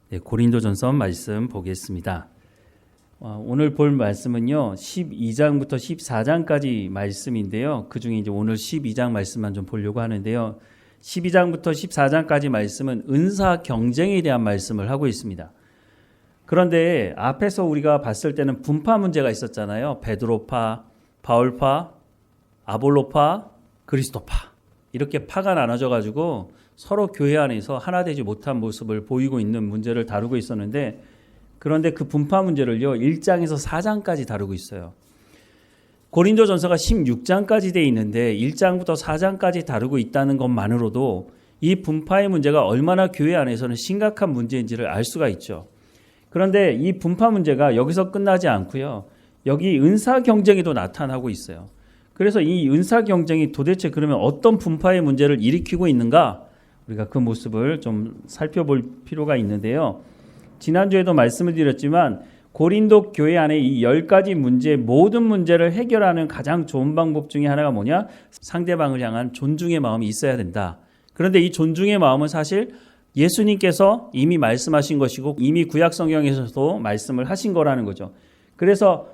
네, 고린도전서 말씀 보겠습니다. 오늘 볼 말씀은요, 12장부터 14장까지 말씀인데요. 그 중에 이제 오늘 12장 말씀만 좀 보려고 하는데요. 12장부터 14장까지 말씀은 은사 경쟁에 대한 말씀을 하고 있습니다. 그런데 앞에서 우리가 봤을 때는 분파 문제가 있었잖아요. 베드로파, 바울파, 아볼로파, 그리스도파. 이렇게 파가 나눠져 가지고 서로 교회 안에서 하나 되지 못한 모습을 보이고 있는 문제를 다루고 있었는데, 그런데 그 분파 문제를요 1장에서 4장까지 다루고 있어요. 고린도전서가 16장까지 돼 있는데 1장부터 4장까지 다루고 있다는 것만으로도 이 분파의 문제가 얼마나 교회 안에서는 심각한 문제인지를 알 수가 있죠. 그런데 이 분파 문제가 여기서 끝나지 않고요, 여기 은사 경쟁에도 나타나고 있어요. 그래서 이 은사 경쟁이 도대체 그러면 어떤 분파의 문제를 일으키고 있는가, 우리가 그 모습을 좀 살펴볼 필요가 있는데요. 지난주에도 말씀을 드렸지만 고린도 교회 안에 이 10가지 문제, 모든 문제를 해결하는 가장 좋은 방법 중에 하나가 뭐냐? 상대방을 향한 존중의 마음이 있어야 된다. 그런데 이 존중의 마음은 사실 예수님께서 이미 말씀하신 것이고 이미 구약 성경에서도 말씀을 하신 거라는 거죠. 그래서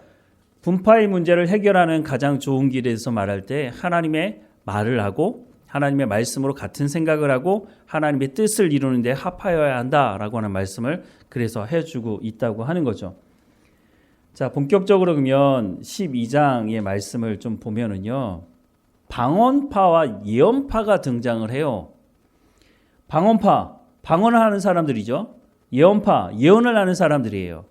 분파의 문제를 해결하는 가장 좋은 길에 대해서 말할 때 하나님의 말을 하고 하나님의 말씀으로 같은 생각을 하고 하나님의 뜻을 이루는 데 합하여야 한다라고 하는 말씀을 그래서 해주고 있다고 하는 거죠. 자, 본격적으로 그러면 12장의 말씀을 좀 보면은요, 방언파와 예언파가 등장을 해요. 방언파, 방언을 하는 사람들이죠. 예언파, 예언을 하는 사람들이에요.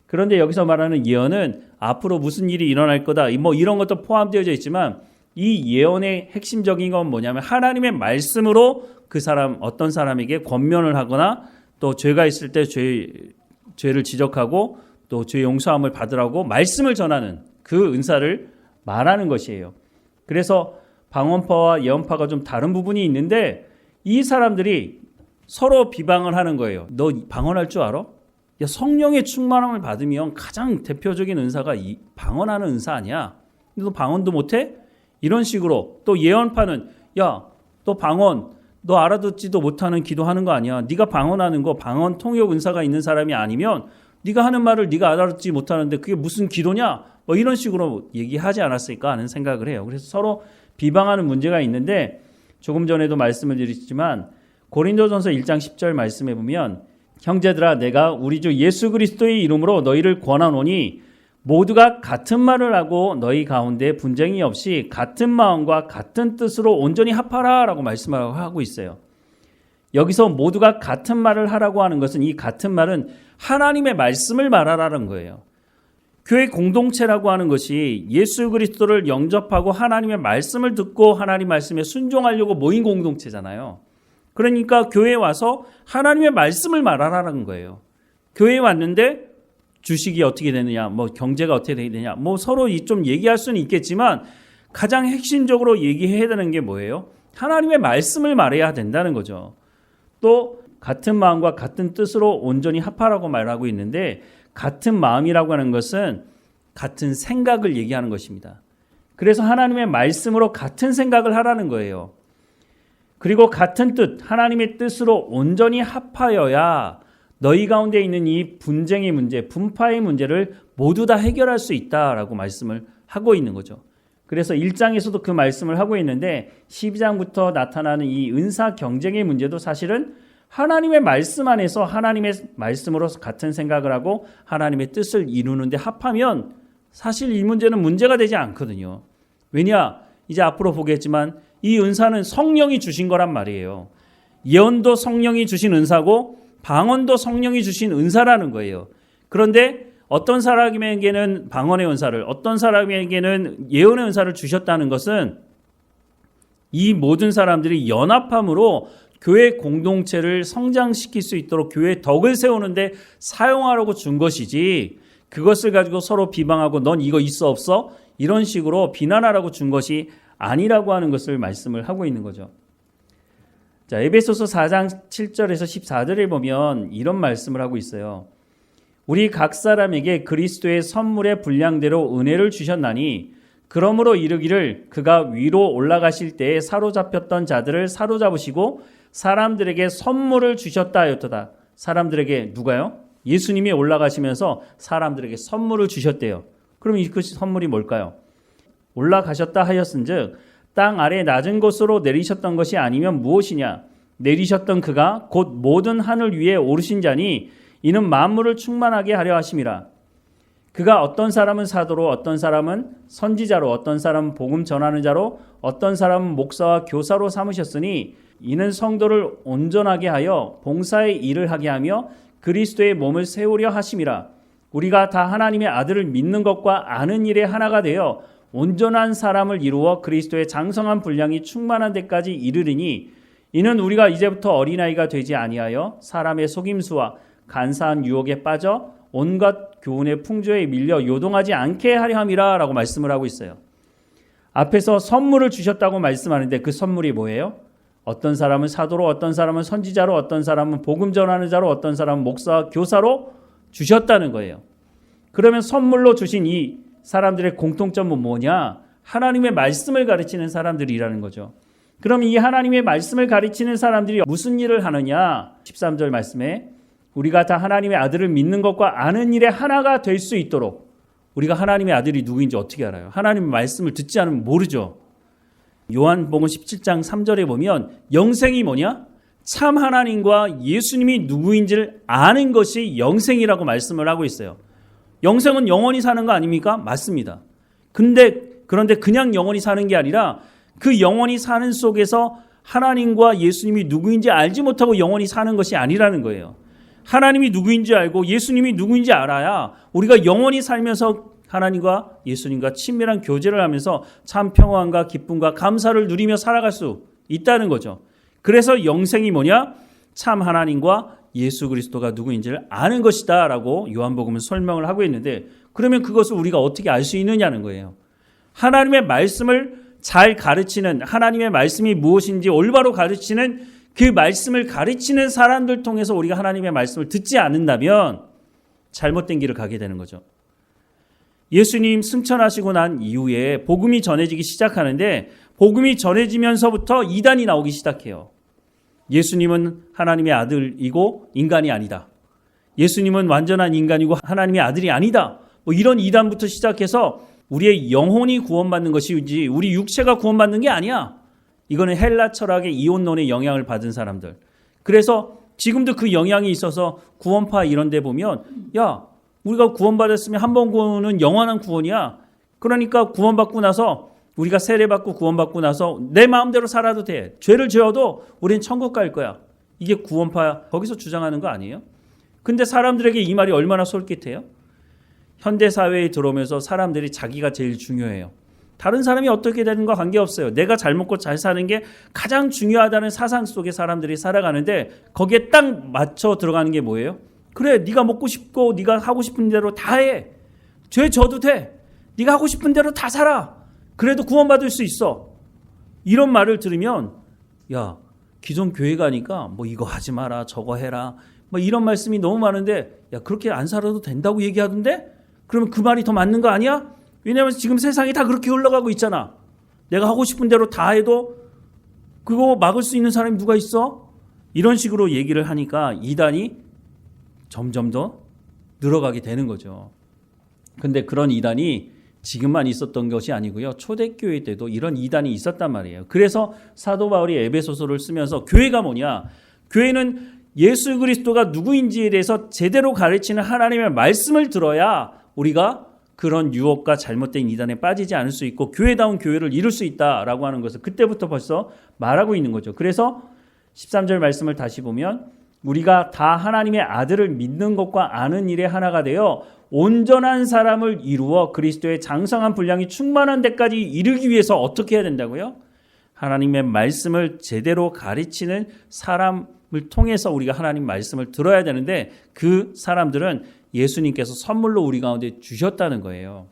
그런데 여기서 말하는 예언은 앞으로 무슨 일이 일어날 거다, 뭐 이런 것도 포함되어져 있지만 이 예언의 핵심적인 건 뭐냐면 하나님의 말씀으로 그 사람, 어떤 사람에게 권면을 하거나 또 죄가 있을 때 죄를 지적하고 또 죄 용서함을 받으라고 말씀을 전하는 그 은사를 말하는 것이에요. 그래서 방언파와 예언파가 좀 다른 부분이 있는데 이 사람들이 서로 비방을 하는 거예요. 너 방언할 줄 알아? 야, 성령의 충만함을 받으면 가장 대표적인 은사가 이 방언하는 은사 아니야? 근데 너 방언도 못해? 이런 식으로. 또 예언파는 야, 너 방언, 너 알아듣지도 못하는 기도하는 거 아니야? 네가 방언하는 거, 방언 통역 은사가 있는 사람이 아니면 네가 하는 말을 네가 알아듣지 못하는데 그게 무슨 기도냐? 뭐 이런 식으로 얘기하지 않았을까 하는 생각을 해요. 그래서 서로 비방하는 문제가 있는데, 조금 전에도 말씀을 드렸지만 고린도전서 1장 10절 말씀해 보면, 형제들아 내가 우리 주 예수 그리스도의 이름으로 너희를 권하노니 모두가 같은 말을 하고 너희 가운데 분쟁이 없이 같은 마음과 같은 뜻으로 온전히 합하라 라고 말씀하고 있어요. 여기서 모두가 같은 말을 하라고 하는 것은, 이 같은 말은 하나님의 말씀을 말하라는 거예요. 교회 공동체라고 하는 것이 예수 그리스도를 영접하고 하나님의 말씀을 듣고 하나님 말씀에 순종하려고 모인 공동체잖아요. 그러니까 교회에 와서 하나님의 말씀을 말하라는 거예요. 교회에 왔는데 주식이 어떻게 되느냐, 뭐 경제가 어떻게 되느냐, 뭐 서로 좀 얘기할 수는 있겠지만 가장 핵심적으로 얘기해야 되는 게 뭐예요? 하나님의 말씀을 말해야 된다는 거죠. 또 같은 마음과 같은 뜻으로 온전히 합하라고 말하고 있는데, 같은 마음이라고 하는 것은 같은 생각을 얘기하는 것입니다. 그래서 하나님의 말씀으로 같은 생각을 하라는 거예요. 그리고 같은 뜻, 하나님의 뜻으로 온전히 합하여야 너희 가운데 있는 이 분쟁의 문제, 분파의 문제를 모두 다 해결할 수 있다라고 말씀을 하고 있는 거죠. 그래서 1장에서도 그 말씀을 하고 있는데 12장부터 나타나는 이 은사 경쟁의 문제도 사실은 하나님의 말씀 안에서 하나님의 말씀으로 같은 생각을 하고 하나님의 뜻을 이루는데 합하면 사실 이 문제는 문제가 되지 않거든요. 왜냐? 이제 앞으로 보겠지만 이 은사는 성령이 주신 거란 말이에요. 예언도 성령이 주신 은사고 방언도 성령이 주신 은사라는 거예요. 그런데 어떤 사람에게는 방언의 은사를, 어떤 사람에게는 예언의 은사를 주셨다는 것은 이 모든 사람들이 연합함으로 교회 공동체를 성장시킬 수 있도록 교회의 덕을 세우는데 사용하려고 준 것이지, 그것을 가지고 서로 비방하고 넌 이거 있어 없어? 이런 식으로 비난하라고 준 것이 아니라고 하는 것을 말씀을 하고 있는 거죠. 자, 에베소서 4장 7절에서 14절에 보면 이런 말씀을 하고 있어요. 우리 각 사람에게 그리스도의 선물의 분량대로 은혜를 주셨나니 그러므로 이르기를 그가 위로 올라가실 때에 사로잡혔던 자들을 사로잡으시고 사람들에게 선물을 주셨다 하였도다. 사람들에게 누가요? 예수님이 올라가시면서 사람들에게 선물을 주셨대요. 그럼 그 선물이 뭘까요? 올라가셨다 하였은즉 땅 아래 낮은 곳으로 내리셨던 것이 아니면 무엇이냐? 내리셨던 그가 곧 모든 하늘 위에 오르신 자니 이는 만물을 충만하게 하려 하심이라. 그가 어떤 사람은 사도로, 어떤 사람은 선지자로, 어떤 사람은 복음 전하는 자로, 어떤 사람은 목사와 교사로 삼으셨으니 이는 성도를 온전하게 하여 봉사의 일을 하게 하며 그리스도의 몸을 세우려 하심이라. 우리가 다 하나님의 아들을 믿는 것과 아는 일에 하나가 되어 온전한 사람을 이루어 그리스도의 장성한 분량이 충만한 데까지 이르리니 이는 우리가 이제부터 어린아이가 되지 아니하여 사람의 속임수와 간사한 유혹에 빠져 온갖 교훈의 풍조에 밀려 요동하지 않게 하려 함이라 라고 말씀을 하고 있어요. 앞에서 선물을 주셨다고 말씀하는데 그 선물이 뭐예요? 어떤 사람은 사도로, 어떤 사람은 선지자로, 어떤 사람은 복음 전하는 자로, 어떤 사람은 목사와 교사로 주셨다는 거예요. 그러면 선물로 주신 이 사람들의 공통점은 뭐냐? 하나님의 말씀을 가르치는 사람들이라는 거죠. 그럼 이 하나님의 말씀을 가르치는 사람들이 무슨 일을 하느냐? 13절 말씀에 우리가 다 하나님의 아들을 믿는 것과 아는 일에 하나가 될 수 있도록. 우리가 하나님의 아들이 누구인지 어떻게 알아요? 하나님의 말씀을 듣지 않으면 모르죠. 요한복음 17장 3절에 보면 영생이 뭐냐? 참 하나님과 예수님이 누구인지를 아는 것이 영생이라고 말씀을 하고 있어요. 영생은 영원히 사는 거 아닙니까? 맞습니다. 그런데 그냥 영원히 사는 게 아니라 그 영원히 사는 속에서 하나님과 예수님이 누구인지 알지 못하고 영원히 사는 것이 아니라는 거예요. 하나님이 누구인지 알고 예수님이 누구인지 알아야 우리가 영원히 살면서 하나님과 예수님과 친밀한 교제를 하면서 참 평안과 기쁨과 감사를 누리며 살아갈 수 있다는 거죠. 그래서 영생이 뭐냐? 참 하나님과 예수 그리스도가 누구인지를 아는 것이다 라고 요한복음은 설명을 하고 있는데 그러면 그것을 우리가 어떻게 알 수 있느냐는 거예요. 하나님의 말씀을 잘 가르치는 하나님의 말씀이 무엇인지 올바로 가르치는 그 말씀을 가르치는 사람들 통해서 우리가 하나님의 말씀을 듣지 않는다면 잘못된 길을 가게 되는 거죠. 예수님 승천하시고 난 이후에 복음이 전해지기 시작하는데 복음이 전해지면서부터 이단이 나오기 시작해요. 예수님은 하나님의 아들이고 인간이 아니다. 예수님은 완전한 인간이고 하나님의 아들이 아니다. 이런 이단부터 시작해서 우리의 영혼이 구원받는 것이지 우리 육체가 구원받는 게 아니야. 이거는 헬라 철학의 이혼론의 영향을 받은 사람들. 그래서 지금도 그 영향이 있어서 구원파 이런 데 보면 야 우리가 구원받았으면 한 번 구원은 영원한 구원이야. 그러니까 구원받고 나서 우리가 세례받고 구원받고 나서 내 마음대로 살아도 돼. 죄를 지어도 우리는 천국 갈 거야. 이게 구원파 거기서 주장하는 거 아니에요? 근데 사람들에게 이 말이 얼마나 솔깃해요? 현대사회에 들어오면서 사람들이 자기가 제일 중요해요. 다른 사람이 어떻게 되는 거 관계없어요. 내가 잘 먹고 잘 사는 게 가장 중요하다는 사상 속에 사람들이 살아가는데 거기에 딱 맞춰 들어가는 게 뭐예요? 그래, 네가 먹고 싶고 네가 하고 싶은 대로 다 해. 죄 져도 돼. 네가 하고 싶은 대로 다 살아. 그래도 구원받을 수 있어. 이런 말을 들으면 야, 기존 교회 가니까 뭐 이거 하지 마라, 저거 해라. 뭐 이런 말씀이 너무 많은데 야, 그렇게 안 살아도 된다고 얘기하던데? 그러면 그 말이 더 맞는 거 아니야? 왜냐하면 지금 세상이 다 그렇게 흘러가고 있잖아. 내가 하고 싶은 대로 다 해도 그거 막을 수 있는 사람이 누가 있어? 이런 식으로 얘기를 하니까 이단이 점점 더 늘어가게 되는 거죠. 근데 그런 이단이 지금만 있었던 것이 아니고요. 초대교회 때도 이런 이단이 있었단 말이에요. 그래서 사도 바울이 에베소서를 쓰면서 교회가 뭐냐? 교회는 예수 그리스도가 누구인지에 대해서 제대로 가르치는 하나님의 말씀을 들어야 우리가 그런 유혹과 잘못된 이단에 빠지지 않을 수 있고 교회다운 교회를 이룰 수 있다라고 하는 것을 그때부터 벌써 말하고 있는 거죠. 그래서 13절 말씀을 다시 보면 우리가 다 하나님의 아들을 믿는 것과 아는 일에 하나가 되어 온전한 사람을 이루어 그리스도의 장성한 분량이 충만한 데까지 이르기 위해서 어떻게 해야 된다고요? 하나님의 말씀을 제대로 가르치는 사람을 통해서 우리가 하나님 말씀을 들어야 되는데 그 사람들은 예수님께서 선물로 우리 가운데 주셨다는 거예요.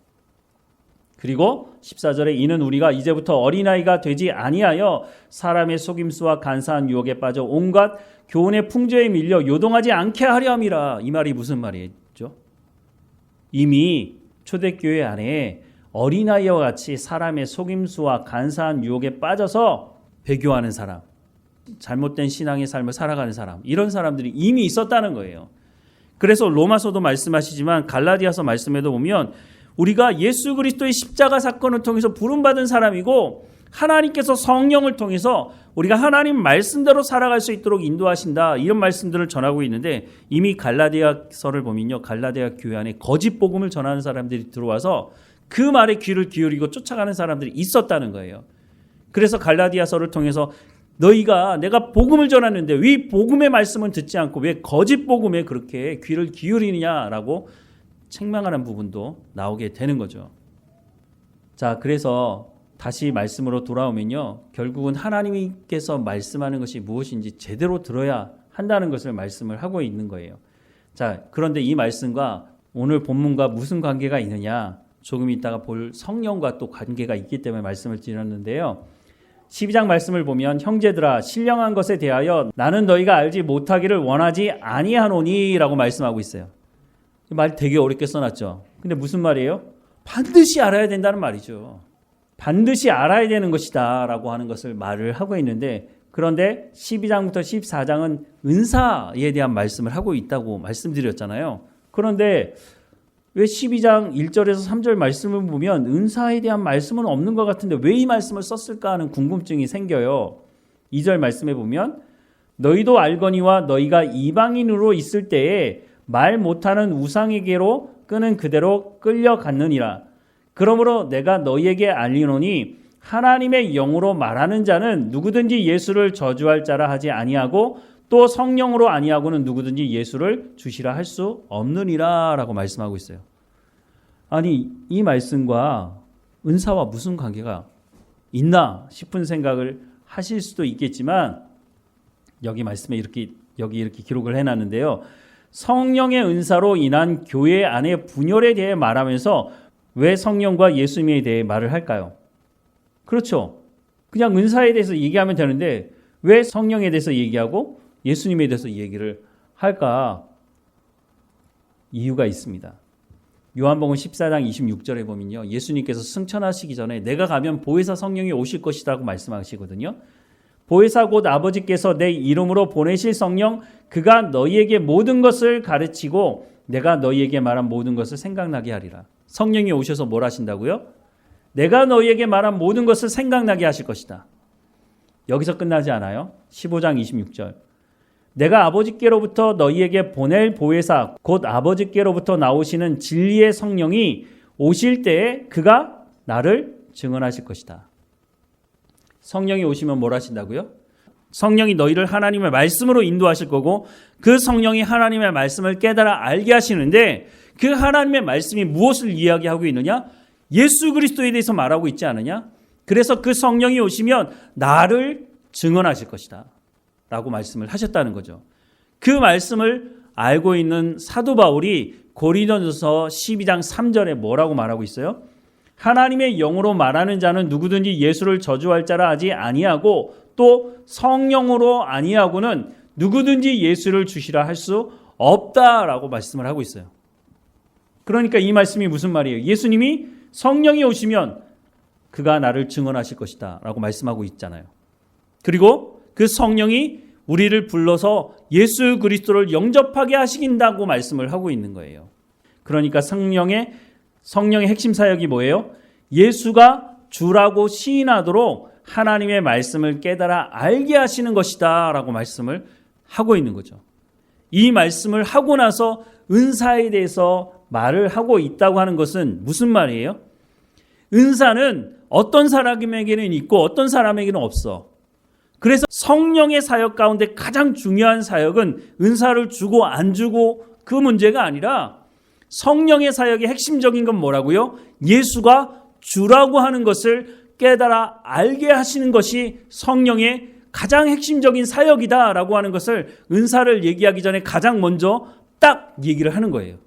그리고 14절에 이는 우리가 이제부터 어린아이가 되지 아니하여 사람의 속임수와 간사한 유혹에 빠져 온갖 교훈의 풍조에 밀려 요동하지 않게 하려 함이라. 이 말이 무슨 말이죠? 이미 초대교회 안에 어린아이와 같이 사람의 속임수와 간사한 유혹에 빠져서 배교하는 사람, 잘못된 신앙의 삶을 살아가는 사람, 이런 사람들이 이미 있었다는 거예요. 그래서 로마서도 말씀하시지만 갈라디아서 말씀에도 보면 우리가 예수 그리스도의 십자가 사건을 통해서 부름받은 사람이고 하나님께서 성령을 통해서 우리가 하나님 말씀대로 살아갈 수 있도록 인도하신다, 이런 말씀들을 전하고 있는데, 이미 갈라디아서를 보면요, 갈라디아 교회 안에 거짓 복음을 전하는 사람들이 들어와서 그 말에 귀를 기울이고 쫓아가는 사람들이 있었다는 거예요. 그래서 갈라디아서를 통해서 너희가 내가 복음을 전하는데 왜 복음의 말씀은 듣지 않고 왜 거짓 복음에 그렇게 귀를 기울이느냐라고 책망하는 부분도 나오게 되는 거죠. 자, 그래서 다시 말씀으로 돌아오면요, 결국은 하나님께서 말씀하는 것이 무엇인지 제대로 들어야 한다는 것을 말씀을 하고 있는 거예요. 자, 그런데 이 말씀과 오늘 본문과 무슨 관계가 있느냐, 조금 있다가 볼 성령과 또 관계가 있기 때문에 말씀을 드렸는데요. 12장 말씀을 보면 형제들아 신령한 것에 대하여 나는 너희가 알지 못하기를 원하지 아니하노니 라고 말씀하고 있어요. 말 되게 어렵게 써놨죠. 근데 무슨 말이에요? 반드시 알아야 된다는 말이죠. 반드시 알아야 되는 것이다 라고 하는 것을 말을 하고 있는데, 그런데 12장부터 14장은 은사에 대한 말씀을 하고 있다고 말씀드렸잖아요. 그런데 왜 12장 1절에서 3절 말씀을 보면 은사에 대한 말씀은 없는 것 같은데 왜 이 말씀을 썼을까 하는 궁금증이 생겨요. 2절 말씀에 보면 너희도 알거니와 너희가 이방인으로 있을 때에 말 못하는 우상에게로 끄는 그대로 끌려갔느니라. 그러므로 내가 너희에게 알리노니 하나님의 영으로 말하는 자는 누구든지 예수를 저주할 자라 하지 아니하고 또 성령으로 아니하고는 누구든지 예수를 주시라 할 수 없느니라 라고 말씀하고 있어요. 아니, 이 말씀과 은사와 무슨 관계가 있나 싶은 생각을 하실 수도 있겠지만, 여기 말씀에 이렇게 기록을 해놨는데요. 성령의 은사로 인한 교회 안의 분열에 대해 말하면서 왜 성령과 예수님에 대해 말을 할까요? 그렇죠. 그냥 은사에 대해서 얘기하면 되는데 왜 성령에 대해서 얘기하고 예수님에 대해서 얘기를 할까? 이유가 있습니다. 요한복음 14장 26절에 보면요, 예수님께서 승천하시기 전에 내가 가면 보혜사 성령이 오실 것이라고 말씀하시거든요. 보혜사 곧 아버지께서 내 이름으로 보내실 성령, 그가 너희에게 모든 것을 가르치고 내가 너희에게 말한 모든 것을 생각나게 하리라. 성령이 오셔서 뭘 하신다고요? 내가 너희에게 말한 모든 것을 생각나게 하실 것이다. 여기서 끝나지 않아요. 15장 26절. 내가 아버지께로부터 너희에게 보낼 보혜사 곧 아버지께로부터 나오시는 진리의 성령이 오실 때에 그가 나를 증언하실 것이다. 성령이 오시면 뭘 하신다고요? 성령이 너희를 하나님의 말씀으로 인도하실 거고, 그 성령이 하나님의 말씀을 깨달아 알게 하시는데, 그 하나님의 말씀이 무엇을 이야기하고 있느냐? 예수 그리스도에 대해서 말하고 있지 않느냐? 그래서 그 성령이 오시면 나를 증언하실 것이다 라고 말씀을 하셨다는 거죠. 그 말씀을 알고 있는 사도 바울이 고린도전서 12장 3절에 뭐라고 말하고 있어요? 하나님의 영으로 말하는 자는 누구든지 예수를 저주할 자라 하지 아니하고 또 성령으로 아니하고는 누구든지 예수를 주시라 할 수 없다라고 말씀을 하고 있어요. 그러니까 이 말씀이 무슨 말이에요? 예수님이 성령이 오시면 그가 나를 증언하실 것이다 라고 말씀하고 있잖아요. 그리고 그 성령이 우리를 불러서 예수 그리스도를 영접하게 하신다고 말씀을 하고 있는 거예요. 그러니까 성령의 핵심 사역이 뭐예요? 예수가 주라고 시인하도록 하나님의 말씀을 깨달아 알게 하시는 것이다 라고 말씀을 하고 있는 거죠. 이 말씀을 하고 나서 은사에 대해서 말을 하고 있다고 하는 것은 무슨 말이에요? 은사는 어떤 사람에게는 있고 어떤 사람에게는 없어. 그래서 성령의 사역 가운데 가장 중요한 사역은 은사를 주고 안 주고 그 문제가 아니라, 성령의 사역의 핵심적인 건 뭐라고요? 예수가 주라고 하는 것을 깨달아 알게 하시는 것이 성령의 가장 핵심적인 사역이다라고 하는 것을 은사를 얘기하기 전에 가장 먼저 딱 얘기를 하는 거예요.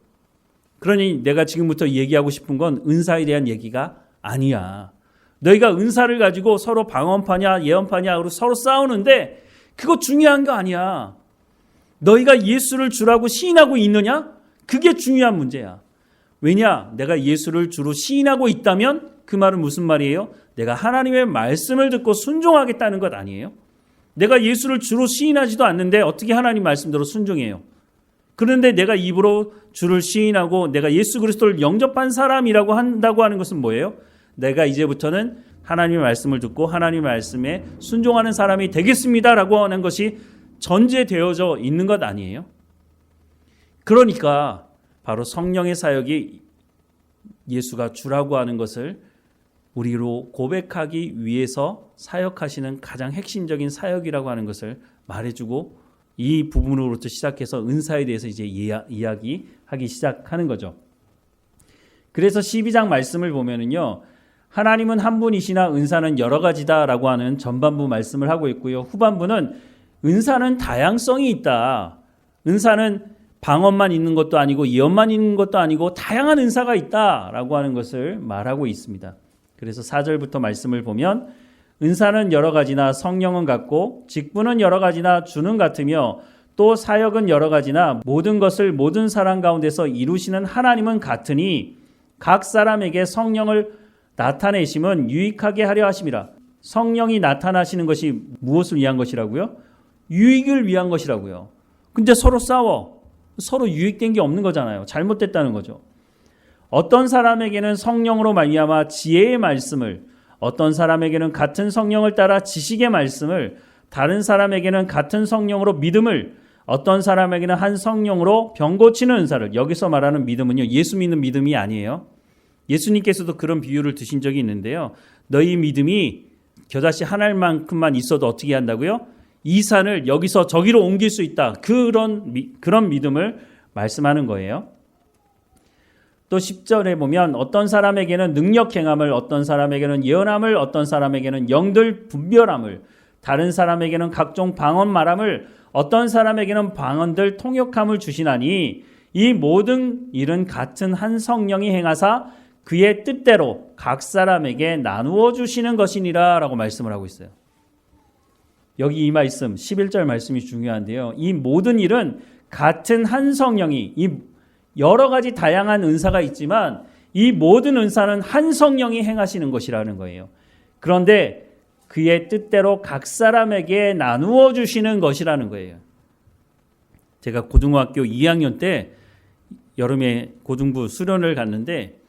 그러니 내가 지금부터 얘기하고 싶은 건 은사에 대한 얘기가 아니야. 너희가 은사를 가지고 서로 방언파냐 예언파냐 하고 서로 싸우는데 그거 중요한 거 아니야. 너희가 예수를 주라고 시인하고 있느냐? 그게 중요한 문제야. 왜냐? 내가 예수를 주로 시인하고 있다면 그 말은 무슨 말이에요? 내가 하나님의 말씀을 듣고 순종하겠다는 것 아니에요? 내가 예수를 주로 시인하지도 않는데 어떻게 하나님 말씀대로 순종해요? 그런데 내가 입으로 주를 시인하고 내가 예수 그리스도를 영접한 사람이라고 한다고 하는 것은 뭐예요? 내가 이제부터는 하나님의 말씀을 듣고 하나님의 말씀에 순종하는 사람이 되겠습니다라고 하는 것이 전제되어져 있는 것 아니에요? 그러니까 바로 성령의 사역이 예수가 주라고 하는 것을 우리로 고백하기 위해서 사역하시는 가장 핵심적인 사역이라고 하는 것을 말해주고 이 부분으로부터 시작해서 은사에 대해서 이제 이야기하기 시작하는 거죠. 그래서 12장 말씀을 보면은요, 하나님은 한 분이시나 은사는 여러 가지다라고 하는 전반부 말씀을 하고 있고요. 후반부는 은사는 다양성이 있다. 은사는 방언만 있는 것도 아니고 예언만 있는 것도 아니고 다양한 은사가 있다라고 하는 것을 말하고 있습니다. 그래서 4절부터 말씀을 보면 은사는 여러 가지나 성령은 같고 직분은 여러 가지나 주는 같으며 또 사역은 여러 가지나 모든 것을 모든 사람 가운데서 이루시는 하나님은 같으니 각 사람에게 성령을 나타내심은 유익하게 하려 하심이라. 성령이 나타나시는 것이 무엇을 위한 것이라고요? 유익을 위한 것이라고요. 근데 서로 싸워. 서로 유익된 게 없는 거잖아요. 잘못됐다는 거죠. 어떤 사람에게는 성령으로 말미암아 지혜의 말씀을, 어떤 사람에게는 같은 성령을 따라 지식의 말씀을, 다른 사람에게는 같은 성령으로 믿음을, 어떤 사람에게는 한 성령으로 병 고치는 은사를. 여기서 말하는 믿음은요, 예수 믿는 믿음이 아니에요. 예수님께서도 그런 비유를 드신 적이 있는데요. 너희 믿음이 겨자씨 하나만큼만 있어도 어떻게 한다고요? 이 산을 여기서 저기로 옮길 수 있다. 그런 믿음을 말씀하는 거예요. 또 10절에 보면 어떤 사람에게는 능력 행함을, 어떤 사람에게는 예언함을, 어떤 사람에게는 영들 분별함을, 다른 사람에게는 각종 방언 말함을, 어떤 사람에게는 방언들 통역함을 주시나니 이 모든 일은 같은 한 성령이 행하사 그의 뜻대로 각 사람에게 나누어 주시는 것이니라 라고 말씀을 하고 있어요. 여기 이 말씀 11절 말씀이 중요한데요. 이 모든 일은 같은 한 성령이, 이 여러 가지 다양한 은사가 있지만 이 모든 은사는 한 성령이 행하시는 것이라는 거예요. 그런데 그의 뜻대로 각 사람에게 나누어 주시는 것이라는 거예요. 제가 고등학교 2학년 때 여름에 고등부 수련을 갔는데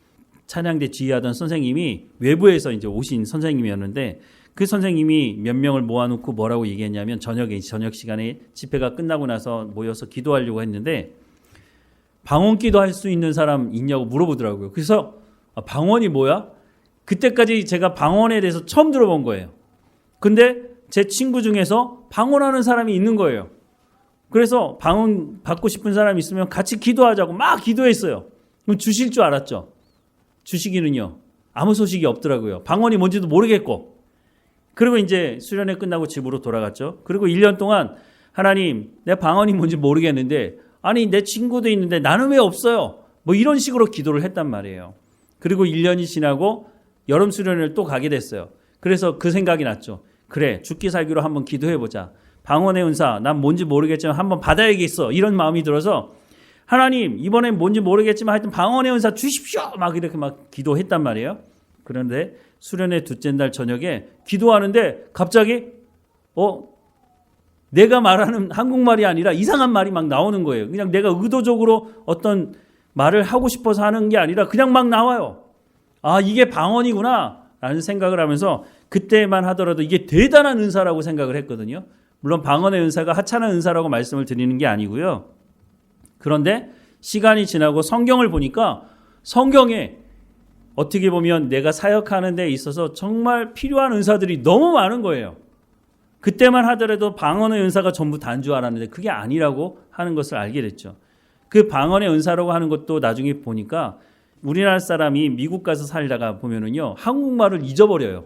찬양대 지휘하던 선생님이 외부에서 이제 오신 선생님이었는데 그 선생님이 몇 명을 모아놓고 뭐라고 얘기했냐면 저녁 시간에 집회가 끝나고 나서 모여서 기도하려고 했는데 방언 기도할 수 있는 사람 있냐고 물어보더라고요. 그래서 방언이 뭐야? 그때까지 제가 방언에 대해서 처음 들어본 거예요. 근데 제 친구 중에서 방언하는 사람이 있는 거예요. 그래서 방언 받고 싶은 사람이 있으면 같이 기도하자고 막 기도했어요. 그럼 주실 줄 알았죠. 주시기는요. 아무 소식이 없더라고요. 방언이 뭔지도 모르겠고. 그리고 이제 수련회 끝나고 집으로 돌아갔죠. 그리고 1년 동안 하나님, 내 방언이 뭔지 모르겠는데 아니 내 친구도 있는데 나는 왜 없어요? 뭐 이런 식으로 기도를 했단 말이에요. 그리고 1년이 지나고 여름 수련회를 또 가게 됐어요. 그래서 그 생각이 났죠. 그래, 죽기 살기로 한번 기도해보자. 방언의 은사, 난 뭔지 모르겠지만 한번 받아야겠어. 이런 마음이 들어서 하나님, 이번엔 뭔지 모르겠지만 하여튼 방언의 은사 주십시오. 막 이렇게 막 기도했단 말이에요. 그런데 수련회 둘째 날 저녁에 기도하는데 갑자기 내가 말하는 한국말이 아니라 이상한 말이 막 나오는 거예요. 그냥 내가 의도적으로 어떤 말을 하고 싶어서 하는 게 아니라 그냥 막 나와요. 아, 이게 방언이구나 라는 생각을 하면서 그때만 하더라도 이게 대단한 은사라고 생각을 했거든요. 물론 방언의 은사가 하찮은 은사라고 말씀을 드리는 게 아니고요. 그런데 시간이 지나고 성경을 보니까 성경에 어떻게 보면 내가 사역하는 데 있어서 정말 필요한 은사들이 너무 많은 거예요. 그때만 하더라도 방언의 은사가 전부 다인 줄 알았는데 그게 아니라고 하는 것을 알게 됐죠. 그 방언의 은사라고 하는 것도 나중에 보니까 우리나라 사람이 미국 가서 살다가 보면은요, 한국말을 잊어버려요.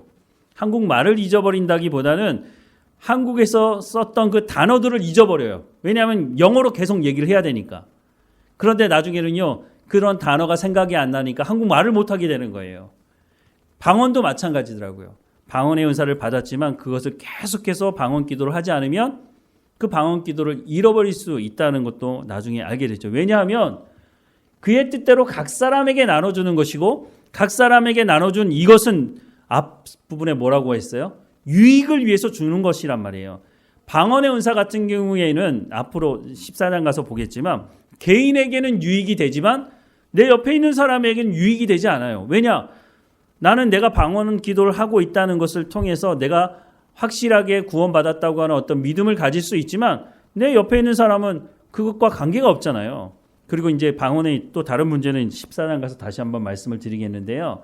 한국말을 잊어버린다기보다는 한국에서 썼던 그 단어들을 잊어버려요. 왜냐하면 영어로 계속 얘기를 해야 되니까. 그런데 나중에는요, 그런 단어가 생각이 안 나니까 한국말을 못하게 되는 거예요. 방언도 마찬가지더라고요. 방언의 은사를 받았지만 그것을 계속해서 방언 기도를 하지 않으면 그 방언 기도를 잃어버릴 수 있다는 것도 나중에 알게 됐죠. 왜냐하면 그의 뜻대로 각 사람에게 나눠주는 것이고 각 사람에게 나눠준 이것은 앞부분에 뭐라고 했어요? 유익을 위해서 주는 것이란 말이에요. 방언의 은사 같은 경우에는 앞으로 14장 가서 보겠지만 개인에게는 유익이 되지만 내 옆에 있는 사람에게는 유익이 되지 않아요. 왜냐? 나는 내가 방언 기도를 하고 있다는 것을 통해서 내가 확실하게 구원받았다고 하는 어떤 믿음을 가질 수 있지만 내 옆에 있는 사람은 그것과 관계가 없잖아요. 그리고 이제 방언의 또 다른 문제는 14장 가서 다시 한번 말씀을 드리겠는데요.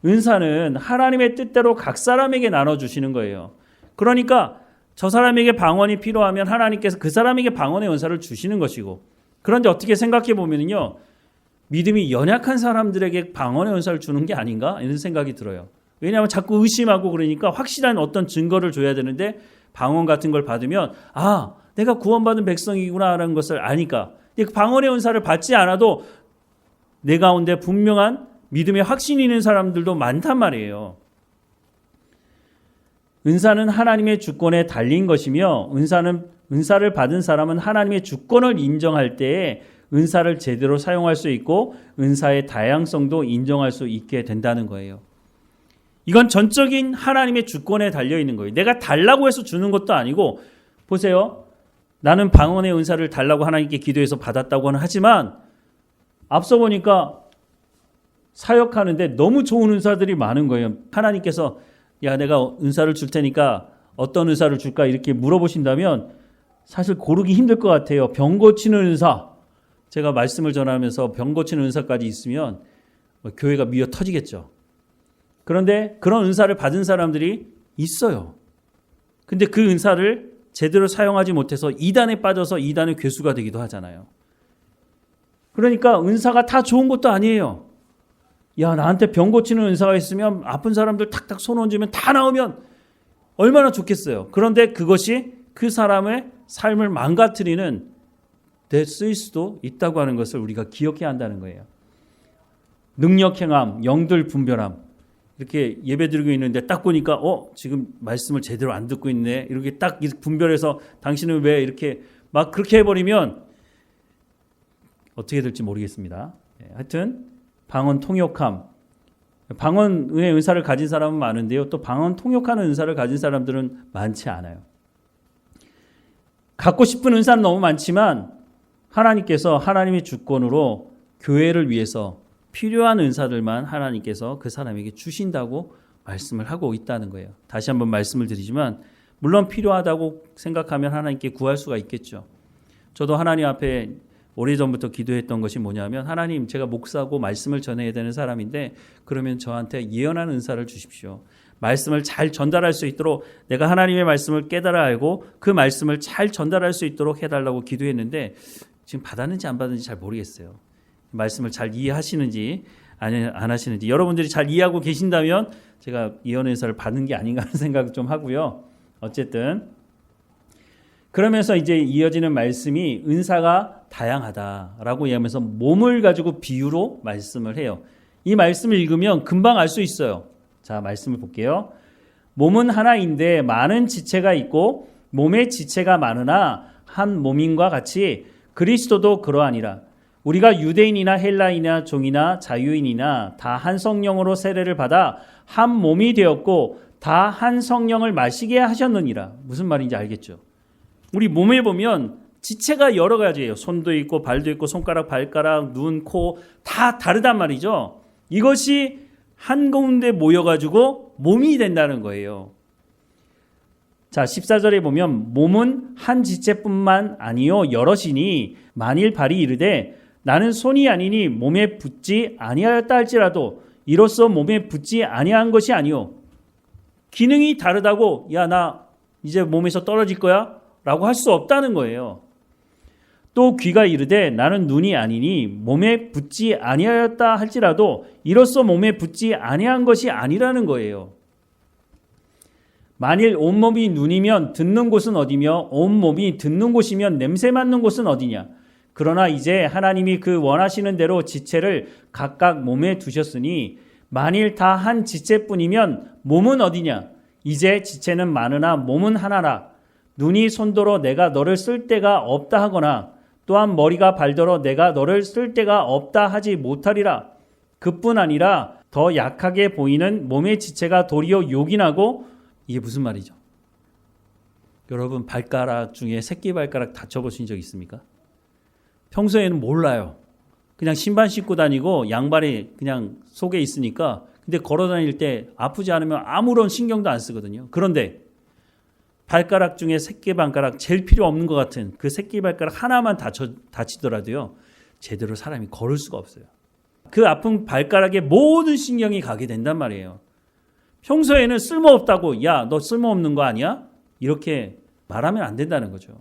은사는 하나님의 뜻대로 각 사람에게 나눠주시는 거예요. 그러니까 저 사람에게 방언이 필요하면 하나님께서 그 사람에게 방언의 은사를 주시는 것이고, 그런데 어떻게 생각해 보면요, 믿음이 연약한 사람들에게 방언의 은사를 주는 게 아닌가 이런 생각이 들어요. 왜냐하면 자꾸 의심하고 그러니까 확실한 어떤 증거를 줘야 되는데 방언 같은 걸 받으면 아, 내가 구원받은 백성이구나라는 것을 아니까 방언의 은사를 받지 않아도 내 가운데 분명한 믿음의 확신이 있는 사람들도 많단 말이에요. 은사는 하나님의 주권에 달린 것이며 은사를 받은 사람은 하나님의 주권을 인정할 때에 은사를 제대로 사용할 수 있고 은사의 다양성도 인정할 수 있게 된다는 거예요. 이건 전적인 하나님의 주권에 달려 있는 거예요. 내가 달라고 해서 주는 것도 아니고, 보세요. 나는 방언의 은사를 달라고 하나님께 기도해서 받았다고는 하지만 앞서 보니까 사역하는데 너무 좋은 은사들이 많은 거예요. 하나님께서 야, 내가 은사를 줄 테니까 어떤 은사를 줄까 이렇게 물어보신다면 사실 고르기 힘들 것 같아요. 병 고치는 은사. 제가 말씀을 전하면서 병 고치는 은사까지 있으면 교회가 미어 터지겠죠. 그런데 그런 은사를 받은 사람들이 있어요. 근데 그 은사를 제대로 사용하지 못해서 이단에 빠져서 이단의 괴수가 되기도 하잖아요. 그러니까 은사가 다 좋은 것도 아니에요. 야, 나한테 병 고치는 은사가 있으면 아픈 사람들 탁탁 손 얹으면 다 나으면 얼마나 좋겠어요. 그런데 그것이 그 사람의 삶을 망가뜨리는 데 쓰일 수도 있다고 하는 것을 우리가 기억해야 한다는 거예요. 능력 행함, 영들 분별함. 이렇게 예배 드리고 있는데 딱 보니까 지금 말씀을 제대로 안 듣고 있네. 이렇게 딱 분별해서 당신은 왜 이렇게 막 그렇게 해버리면 어떻게 될지 모르겠습니다. 하여튼 방언 통역함. 방언의 은사를 가진 사람은 많은데요. 또 방언 통역하는 은사를 가진 사람들은 많지 않아요. 갖고 싶은 은사는 너무 많지만 하나님께서 하나님의 주권으로 교회를 위해서 필요한 은사들만 하나님께서 그 사람에게 주신다고 말씀을 하고 있다는 거예요. 다시 한번 말씀을 드리지만 물론 필요하다고 생각하면 하나님께 구할 수가 있겠죠. 저도 하나님 앞에 오래전부터 기도했던 것이 뭐냐면 하나님, 제가 목사고 말씀을 전해야 되는 사람인데 그러면 저한테 예언하는 은사를 주십시오. 말씀을 잘 전달할 수 있도록 내가 하나님의 말씀을 깨달아 알고 그 말씀을 잘 전달할 수 있도록 해달라고 기도했는데 지금 받았는지 안 받았는지 잘 모르겠어요. 말씀을 잘 이해하시는지 안 하시는지 여러분들이 잘 이해하고 계신다면 제가 예언의 은사를 받는 게 아닌가 하는 생각을 좀 하고요. 어쨌든 그러면서 이제 이어지는 말씀이 은사가 다양하다라고 얘기하면서 몸을 가지고 비유로 말씀을 해요. 이 말씀을 읽으면 금방 알 수 있어요. 자, 말씀을 볼게요. 몸은 하나인데 많은 지체가 있고 몸의 지체가 많으나 한 몸인과 같이 그리스도도 그러하니라. 우리가 유대인이나 헬라인이나 종이나 자유인이나 다 한 성령으로 세례를 받아 한 몸이 되었고 다 한 성령을 마시게 하셨느니라. 무슨 말인지 알겠죠? 우리 몸에 보면 지체가 여러 가지예요. 손도 있고 발도 있고 손가락, 발가락, 눈, 코 다 다르단 말이죠. 이것이 한가운데 모여가지고 몸이 된다는 거예요. 자, 14절에 보면 몸은 한 지체뿐만 아니요 여럿이니 만일 발이 이르되 나는 손이 아니니 몸에 붙지 아니하였다 할지라도 이로써 몸에 붙지 아니한 것이 아니요. 기능이 다르다고 야, 나 이제 몸에서 떨어질 거야? 라고 할 수 없다는 거예요. 또 귀가 이르되 나는 눈이 아니니 몸에 붙지 아니하였다 할지라도 이로써 몸에 붙지 아니한 것이 아니라는 거예요. 만일 온몸이 눈이면 듣는 곳은 어디며 온몸이 듣는 곳이면 냄새 맡는 곳은 어디냐. 그러나 이제 하나님이 그 원하시는 대로 지체를 각각 몸에 두셨으니 만일 다 한 지체뿐이면 몸은 어디냐. 이제 지체는 많으나 몸은 하나라. 눈이 손더러 내가 너를 쓸 데가 없다 하거나 또한 머리가 발더러 내가 너를 쓸 데가 없다 하지 못하리라. 그뿐 아니라 더 약하게 보이는 몸의 지체가 도리어 요긴하고, 이게 무슨 말이죠? 여러분 발가락 중에 새끼 발가락 다쳐보신 적 있습니까? 평소에는 몰라요. 그냥 신발 신고 다니고 양발이 그냥 속에 있으니까 근데 걸어 다닐 때 아프지 않으면 아무런 신경도 안 쓰거든요. 그런데 발가락 중에 새끼 발가락 제일 필요 없는 것 같은 그 새끼 발가락 하나만 다치더라도요. 제대로 사람이 걸을 수가 없어요. 그 아픈 발가락에 모든 신경이 가게 된단 말이에요. 평소에는 쓸모없다고 야, 너 쓸모없는 거 아니야? 이렇게 말하면 안 된다는 거죠.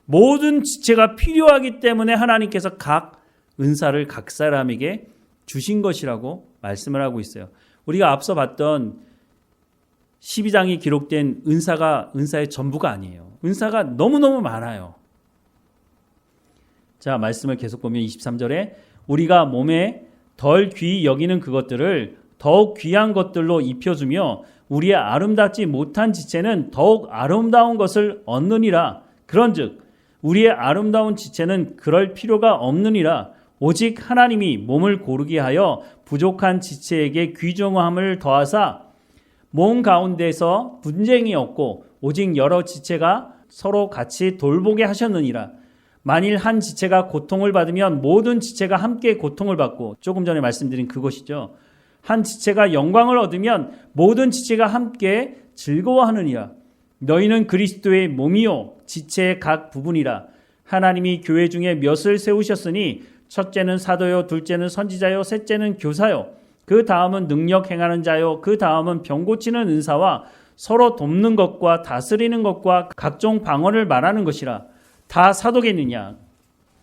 모든 지체가 필요하기 때문에 하나님께서 각 은사를 각 사람에게 주신 것이라고 말씀을 하고 있어요. 우리가 앞서 봤던 12장이 기록된 은사가 은사의 전부가 아니에요. 은사가 너무너무 많아요. 자, 말씀을 계속 보면 23절에 우리가 몸에 덜 귀히 여기는 그것들을 더욱 귀한 것들로 입혀주며 우리의 아름답지 못한 지체는 더욱 아름다운 것을 얻느니라. 그런즉 우리의 아름다운 지체는 그럴 필요가 없느니라. 오직 하나님이 몸을 고르게 하여 부족한 지체에게 귀중함을 더하사 몸 가운데서 분쟁이 없고 오직 여러 지체가 서로 같이 돌보게 하셨느니라. 만일 한 지체가 고통을 받으면 모든 지체가 함께 고통을 받고 조금 전에 말씀드린 그것이죠. 한 지체가 영광을 얻으면 모든 지체가 함께 즐거워하느니라. 너희는 그리스도의 몸이요 지체의 각 부분이라. 하나님이 교회 중에 몇을 세우셨으니 첫째는 사도요, 둘째는 선지자요, 셋째는 교사요, 그 다음은 능력 행하는 자요, 그 다음은 병 고치는 은사와 서로 돕는 것과 다스리는 것과 각종 방언을 말하는 것이라. 다 사도겠느냐?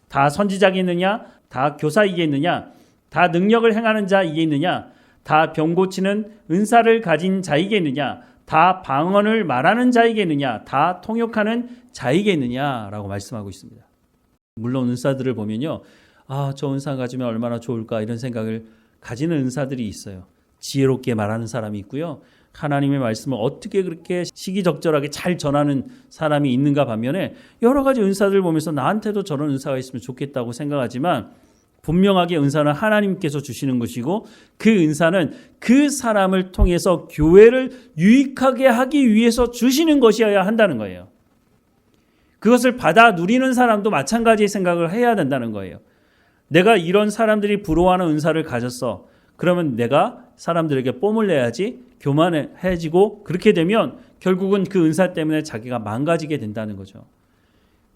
다 선지자겠느냐? 다 교사이겠느냐? 다 능력을 행하는 자이겠느냐? 다 병 고치는 은사를 가진 자이겠느냐? 다 방언을 말하는 자이겠느냐? 다 통역하는 자이겠느냐? 라고 말씀하고 있습니다. 물론 은사들을 보면요. 저 은사 가지면 얼마나 좋을까 이런 생각을 가지는 은사들이 있어요. 지혜롭게 말하는 사람이 있고요. 하나님의 말씀을 어떻게 그렇게 시기적절하게 잘 전하는 사람이 있는가 반면에 여러 가지 은사들 보면서 나한테도 저런 은사가 있으면 좋겠다고 생각하지만 분명하게 은사는 하나님께서 주시는 것이고 그 은사는 그 사람을 통해서 교회를 유익하게 하기 위해서 주시는 것이어야 한다는 거예요. 그것을 받아 누리는 사람도 마찬가지의 생각을 해야 된다는 거예요. 내가 이런 사람들이 부러워하는 은사를 가졌어. 그러면 내가 사람들에게 뽐을 내야지, 교만해지고 그렇게 되면 결국은 그 은사 때문에 자기가 망가지게 된다는 거죠.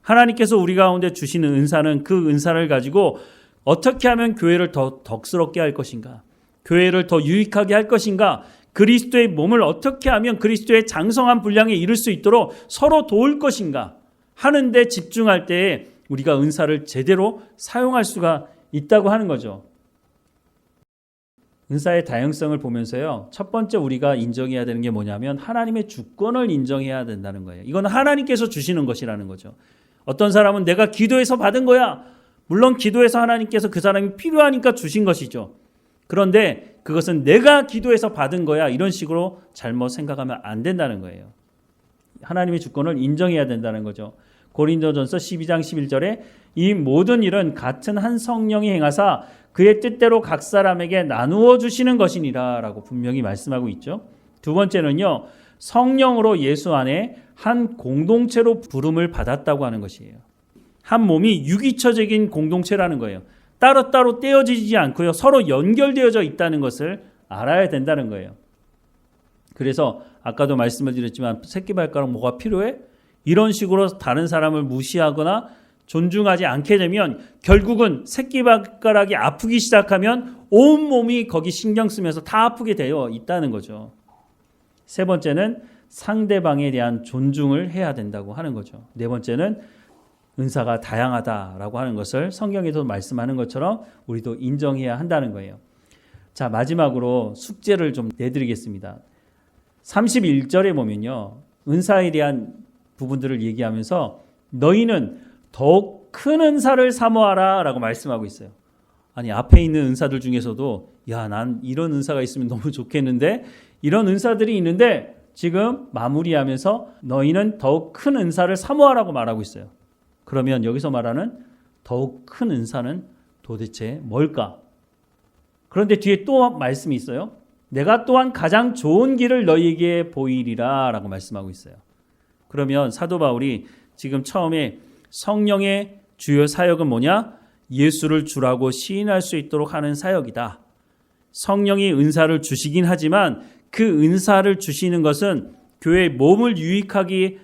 하나님께서 우리 가운데 주시는 은사는 그 은사를 가지고 어떻게 하면 교회를 더 덕스럽게 할 것인가? 교회를 더 유익하게 할 것인가? 그리스도의 몸을 어떻게 하면 그리스도의 장성한 분량에 이를 수 있도록 서로 도울 것인가? 하는데 집중할 때에 우리가 은사를 제대로 사용할 수가 있다고 하는 거죠. 은사의 다양성을 보면서요. 첫 번째 우리가 인정해야 되는 게 뭐냐면 하나님의 주권을 인정해야 된다는 거예요. 이건 하나님께서 주시는 것이라는 거죠. 어떤 사람은 내가 기도해서 받은 거야. 물론 기도해서 하나님께서 그 사람이 필요하니까 주신 것이죠. 그런데 그것은 내가 기도해서 받은 거야. 이런 식으로 잘못 생각하면 안 된다는 거예요. 하나님의 주권을 인정해야 된다는 거죠. 고린도전서 12장 11절에 이 모든 일은 같은 한 성령이 행하사 그의 뜻대로 각 사람에게 나누어 주시는 것이니라 라고 분명히 말씀하고 있죠. 두 번째는요. 성령으로 예수 안에 한 공동체로 부름을 받았다고 하는 것이에요. 한 몸이 유기처적인 공동체라는 거예요. 따로따로 떼어지지 않고요. 서로 연결되어져 있다는 것을 알아야 된다는 거예요. 그래서 아까도 말씀을 드렸지만 새끼발가락 뭐가 필요해? 이런 식으로 다른 사람을 무시하거나 존중하지 않게 되면 결국은 새끼발가락이 아프기 시작하면 온몸이 거기 신경 쓰면서 다 아프게 되어 있다는 거죠. 세 번째는 상대방에 대한 존중을 해야 된다고 하는 거죠. 네 번째는 은사가 다양하다라고 하는 것을 성경에도 말씀하는 것처럼 우리도 인정해야 한다는 거예요. 자, 마지막으로 숙제를 좀 내드리겠습니다. 31절에 보면요. 은사에 대한 부분들을 얘기하면서 너희는 더욱 큰 은사를 사모하라 라고 말씀하고 있어요. 아니 앞에 있는 은사들 중에서도 야, 난 이런 은사가 있으면 너무 좋겠는데 이런 은사들이 있는데 지금 마무리하면서 너희는 더욱 큰 은사를 사모하라고 말하고 있어요. 그러면 여기서 말하는 더욱 큰 은사는 도대체 뭘까? 그런데 뒤에 또 말씀이 있어요. 내가 또한 가장 좋은 길을 너희에게 보이리라 라고 말씀하고 있어요. 그러면 사도 바울이 지금 처음에 성령의 주요 사역은 뭐냐? 예수를 주라고 시인할 수 있도록 하는 사역이다. 성령이 은사를 주시긴 하지만 그 은사를 주시는 것은 교회의 몸을 유익하게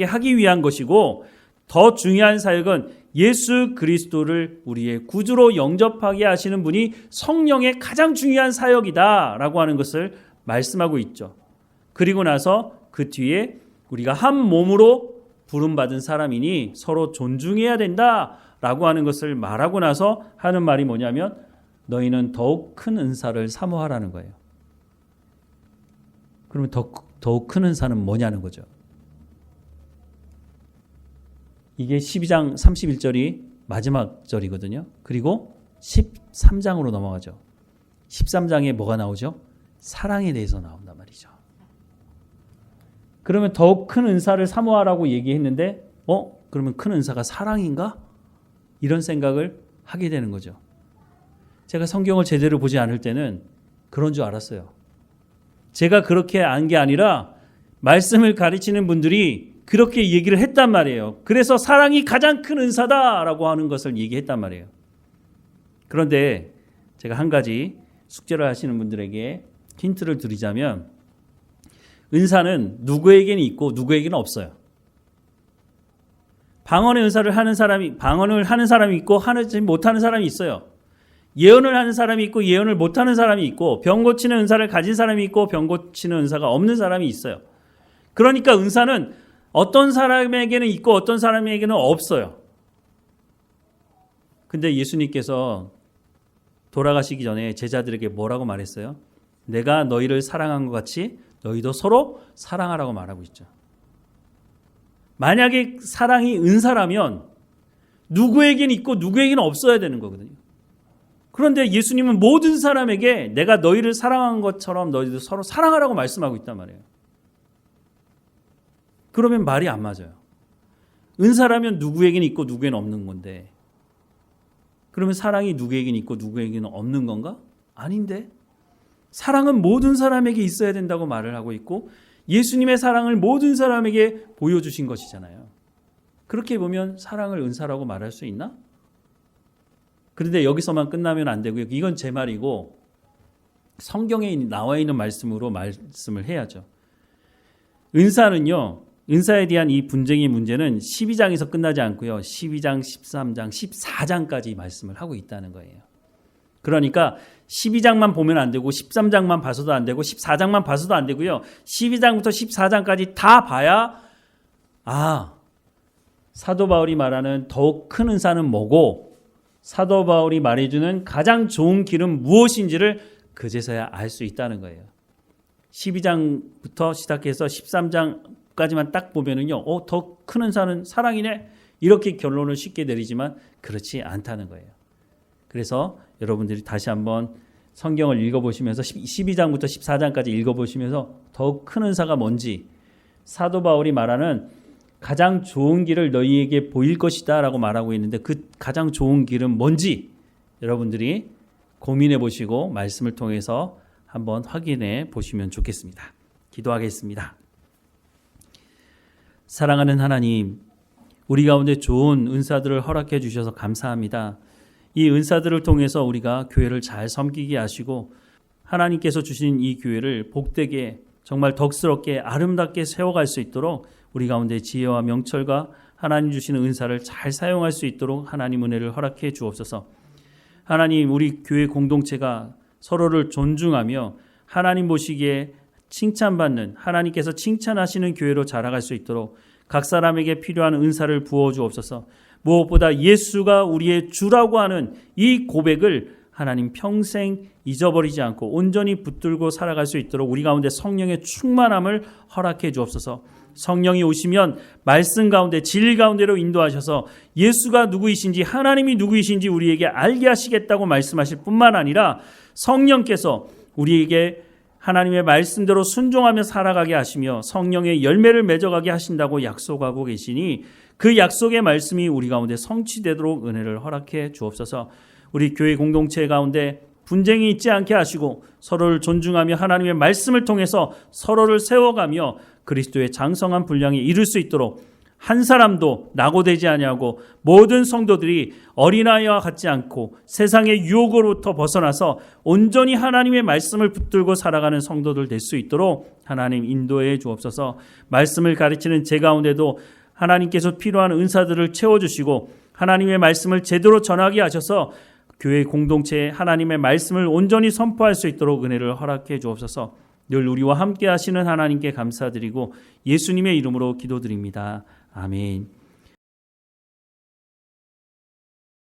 하기 위한 것이고, 더 중요한 사역은 예수 그리스도를 우리의 구주로 영접하게 하시는 분이 성령의 가장 중요한 사역이다라고 하는 것을 말씀하고 있죠. 그리고 나서 그 뒤에 우리가 한 몸으로 부름받은 사람이니 서로 존중해야 된다라고 하는 것을 말하고 나서 하는 말이 뭐냐면 너희는 더욱 큰 은사를 사모하라는 거예요. 그러면 더욱 큰 은사는 뭐냐는 거죠. 이게 12장 31절이 마지막 절이거든요. 그리고 13장으로 넘어가죠. 13장에 뭐가 나오죠? 사랑에 대해서 나온단 말이죠. 그러면 더욱 큰 은사를 사모하라고 얘기했는데 그러면 큰 은사가 사랑인가? 이런 생각을 하게 되는 거죠. 제가 성경을 제대로 보지 않을 때는 그런 줄 알았어요. 제가 그렇게 안 게 아니라 말씀을 가르치는 분들이 그렇게 얘기를 했단 말이에요. 그래서 사랑이 가장 큰 은사다라고 하는 것을 얘기했단 말이에요. 그런데 제가 한 가지 숙제를 하시는 분들에게 힌트를 드리자면 은사는 누구에게는 있고 누구에게는 없어요. 방언의 은사를 하는 사람이 방언을 하는 사람이 있고 하지 못하는 사람이 있어요. 예언을 하는 사람이 있고 예언을 못하는 사람이 있고 병 고치는 은사를 가진 사람이 있고 병 고치는 은사가 없는 사람이 있어요. 그러니까 은사는 어떤 사람에게는 있고 어떤 사람에게는 없어요. 근데 예수님께서 돌아가시기 전에 제자들에게 뭐라고 말했어요? 내가 너희를 사랑한 것 같이 너희도 서로 사랑하라고 말하고 있죠. 만약에 사랑이 은사라면 누구에게는 있고 누구에게는 없어야 되는 거거든요. 그런데 예수님은 모든 사람에게 내가 너희를 사랑한 것처럼 너희도 서로 사랑하라고 말씀하고 있단 말이에요. 그러면 말이 안 맞아요. 은사라면 누구에게는 있고 누구에게는 없는 건데 그러면 사랑이 누구에게는 있고 누구에게는 없는 건가? 아닌데 사랑은 모든 사람에게 있어야 된다고 말을 하고 있고 예수님의 사랑을 모든 사람에게 보여주신 것이잖아요. 그렇게 보면 사랑을 은사라고 말할 수 있나? 그런데 여기서만 끝나면 안 되고요. 이건 제 말이고 성경에 나와 있는 말씀으로 말씀을 해야죠. 은사는요. 은사에 대한 이 분쟁의 문제는 12장에서 끝나지 않고요. 12장, 13장, 14장까지 말씀을 하고 있다는 거예요. 그러니까 12장만 보면 안 되고 13장만 봐서도 안 되고 14장만 봐서도 안 되고요. 12장부터 14장까지 다 봐야 사도 바울이 말하는 더욱 큰 은사는 뭐고 사도 바울이 말해주는 가장 좋은 길은 무엇인지를 그제서야 알 수 있다는 거예요. 12장부터 시작해서 13장까지만 딱 보면은요, 더 큰 은사는 사랑이네. 이렇게 결론을 쉽게 내리지만 그렇지 않다는 거예요. 그래서 여러분들이 다시 한번 성경을 읽어보시면서 12장부터 14장까지 읽어보시면서 더욱 큰 은사가 뭔지 사도 바울이 말하는 가장 좋은 길을 너희에게 보일 것이다 라고 말하고 있는데 그 가장 좋은 길은 뭔지 여러분들이 고민해 보시고 말씀을 통해서 한번 확인해 보시면 좋겠습니다. 기도하겠습니다. 사랑하는 하나님, 우리 가운데 좋은 은사들을 허락해 주셔서 감사합니다. 이 은사들을 통해서 우리가 교회를 잘 섬기게 하시고 하나님께서 주신 이 교회를 복되게 정말 덕스럽게 아름답게 세워갈 수 있도록 우리 가운데 지혜와 명철과 하나님 주시는 은사를 잘 사용할 수 있도록 하나님 은혜를 허락해 주옵소서. 하나님, 우리 교회 공동체가 서로를 존중하며 하나님 보시기에 칭찬받는 하나님께서 칭찬하시는 교회로 자라갈 수 있도록 각 사람에게 필요한 은사를 부어 주옵소서. 무엇보다 예수가 우리의 주라고 하는 이 고백을 하나님 평생 잊어버리지 않고 온전히 붙들고 살아갈 수 있도록 우리 가운데 성령의 충만함을 허락해 주옵소서. 성령이 오시면 말씀 가운데 진리 가운데로 인도하셔서 예수가 누구이신지 하나님이 누구이신지 우리에게 알게 하시겠다고 말씀하실 뿐만 아니라 성령께서 우리에게 하나님의 말씀대로 순종하며 살아가게 하시며 성령의 열매를 맺어가게 하신다고 약속하고 계시니 그 약속의 말씀이 우리 가운데 성취되도록 은혜를 허락해 주옵소서. 우리 교회 공동체 가운데 분쟁이 있지 않게 하시고 서로를 존중하며 하나님의 말씀을 통해서 서로를 세워가며 그리스도의 장성한 분량에 이를 수 있도록 한 사람도 낙오되지 아니하고 모든 성도들이 어린아이와 같지 않고 세상의 유혹으로부터 벗어나서 온전히 하나님의 말씀을 붙들고 살아가는 성도들 될 수 있도록 하나님 인도해 주옵소서. 말씀을 가르치는 제 가운데도 하나님께서 필요한 은사들을 채워주시고 하나님의 말씀을 제대로 전하게 하셔서 교회 공동체에 하나님의 말씀을 온전히 선포할 수 있도록 은혜를 허락해 주옵소서. 늘 우리와 함께 하시는 하나님께 감사드리고 예수님의 이름으로 기도드립니다. 아멘.